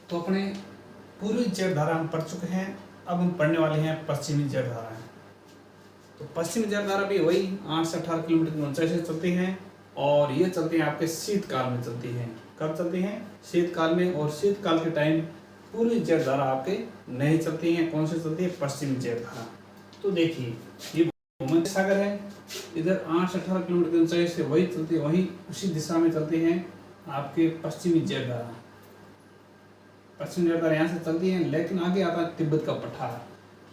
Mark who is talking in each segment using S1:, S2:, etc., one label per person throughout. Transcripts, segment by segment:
S1: तो अपने पूर्वी जेट धारा हम पढ़ चुके हैं, अब हम पढ़ने वाले हैं पश्चिमी जेट धारा। तो पश्चिमी जेट धारा भी वही 8 से 18 किलोमीटर की ऊंचाई से चलती हैं और ये चलती हैं आपके शीतकाल में चलती हैं। कब चलती हैं? शीतकाल में। और शीतकाल के टाइम पूर्वी जेट धारा आपके नहीं चलती हैं। कौन सी चलती है? पश्चिमी जेट धारा। तो देखिए ये भूमध्य सागर है, इधर 8 से 18 किलोमीटर की ऊंचाई से वही चलती है, वही उसी दिशा में चलती हैं आपके पश्चिमी जेट धारा। पश्चिमी जेट धारा यहाँ से चलती है, लेकिन आगे आता है तिब्बत का पठार।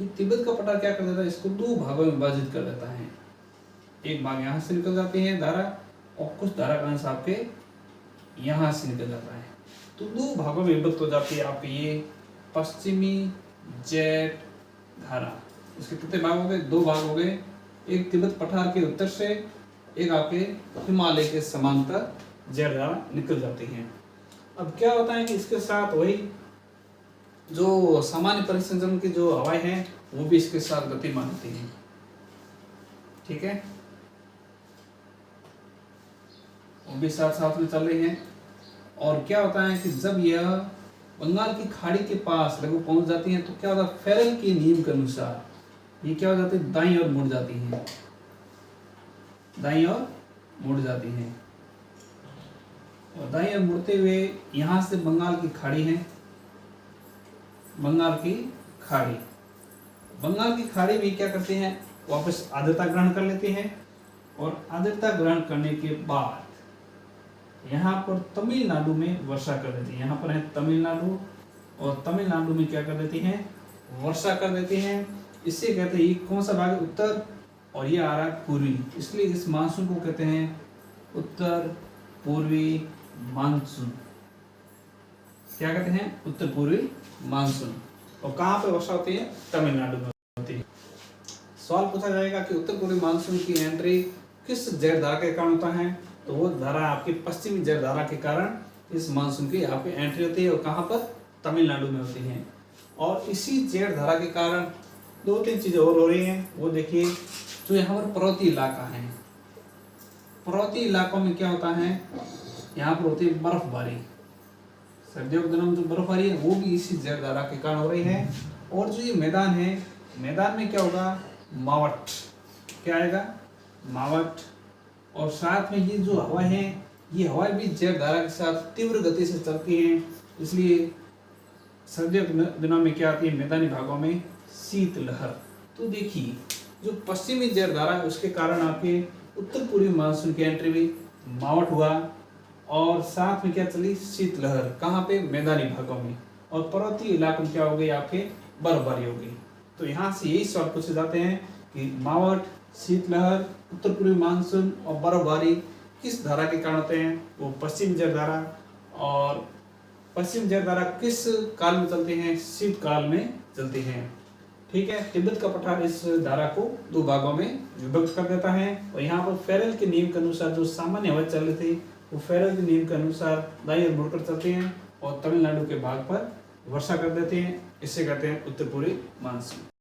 S1: ये तिब्बत का पठार क्या कर देता है? इसको दो भागों में विभाजित कर देता है। एक भाग यहाँ से निकल जाती है धारा और कुछ धारा का अंश आपके यहाँ से निकल जाता है। तो दो भागों में विभक्त हो जाती है आपके ये पश्चिमी जेट धारा। इसके कितने भाग हो गए? दो भाग हो गए। एक तिब्बत पठार के उत्तर से, एक आपके हिमालय के समांतर जेट धारा निकल जाती है। अब क्या होता है कि इसके साथ वही जो सामान्य परिसंचरण की जो हवाएं हैं वो भी इसके साथ गतिमान होती हैं। ठीक है, वो भी साथ साथ में चल रही हैं। और क्या होता है कि जब यह बंगाल की खाड़ी के पास लगभग पहुंच जाती हैं तो क्या होता है? फेरेल के नियम के अनुसार ये क्या हो जाती है? दाईं ओर मुड़ जाती हैं, दाईं ओर मुड़ जाती हैं। और दाईं ओर मुड़ते हुए यहाँ से बंगाल की खाड़ी है, बंगाल की खाड़ी, बंगाल की खाड़ी में क्या करते हैं? वापस आर्द्रता ग्रहण कर लेते हैं। और आर्द्रता ग्रहण करने के बाद यहाँ पर तमिलनाडु में वर्षा कर देती है। यहाँ पर है तमिलनाडु, और तमिलनाडु में क्या कर देती हैं? वर्षा कर देती हैं। इसे कहते हैं, ये कौन सा भाग है? उत्तर, और ये आ रहा है पूर्वी, इसलिए इस मानसून को कहते हैं उत्तर पूर्वी मानसून। क्या कहते हैं? उत्तर पूर्वी मानसून। और कहाँ पे वर्षा होती है? तमिलनाडु में होती है। सवाल पूछा जाएगा कि उत्तर पूर्वी मानसून की एंट्री किस जेट धारा के कारण होता है? तो वो धारा आपकी पश्चिमी जेट धारा के कारण इस मानसून की आपकी एंट्री होती है। और कहाँ पर? तमिलनाडु में होती है। और इसी जेट धारा के कारण दो तीन चीजें और हो रही हैं, वो देखिए। जो यहाँ पर पर्वतीय इलाका है, पर्वतीय इलाकों में क्या होता है? यहाँ पर होती है बर्फबारी। सर्दियों के दिनों में जो बर्फबारी है वो भी इसी जेट धारा के कारण हो रही है। और जो ये मैदान है, मैदान में क्या होगा? मावट। क्या आएगा? मावट। और साथ में ये जो हवा है, ये हवाएं भी जेट धारा के साथ तीव्र गति से चलती हैं। इसलिए सर्दियों के दिनों में क्या आती है? मैदानी भागों में शीत लहर। तो देखिए जो पश्चिमी जेट धारा है उसके कारण आपके उत्तर पूर्वी मानसून की एंट्री भी मावट हुआ, और साथ में क्या चली? शीत लहर। कहाँ पे? मैदानी भागों में। और पर्वतीय इलाकों में क्या हो गई? आपके बर्फबारी हो गई। तो यहाँ से यही सवाल पूछे जाते हैं कि मावट, शीतलहर, उत्तर पूर्वी मानसून और बर्फबारी किस धारा के कारण होते हैं? वो पश्चिम जेट धारा। और पश्चिम जेट धारा किस काल में चलती हैं? शीतकाल में चलती हैं। ठीक है, तिब्बत का पठार इस धारा को दो भागों में विभक्त कर देता है। और यहाँ पर फेरेल के नियम के अनुसार जो सामान्य हवा चल रही थी वो फेरेल के नियम के अनुसार दाईं ओर मुड़कर चलती हैं और तमिलनाडु के भाग पर वर्षा कर देते हैं। इसे कहते हैं उत्तर पूर्वी मानसून।